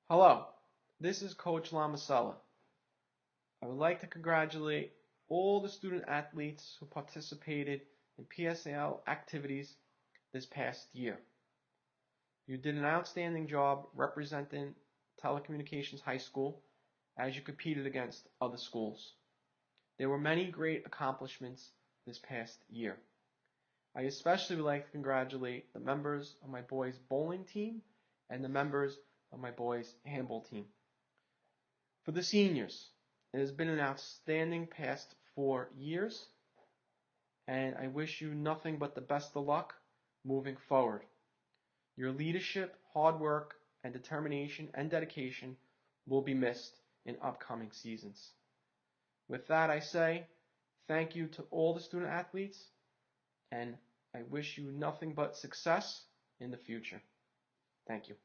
Hello, this is Coach Lamasella. I would like to congratulate all the student athletes who participated in PSAL activities this past year. You did an outstanding job representing Telecommunications High School as you competed against other schools. There were many great accomplishments this past year. I especially would like to congratulate the members of my boys' bowling team and the members of my boys' handball team. For the seniors, it has been an outstanding past 4 years, and I wish you nothing but the best of luck moving forward. Your leadership, hard work, and determination and dedication will be missed in upcoming seasons. With that, I say thank you to all the student athletes, and I wish you nothing but success in the future. Thank you.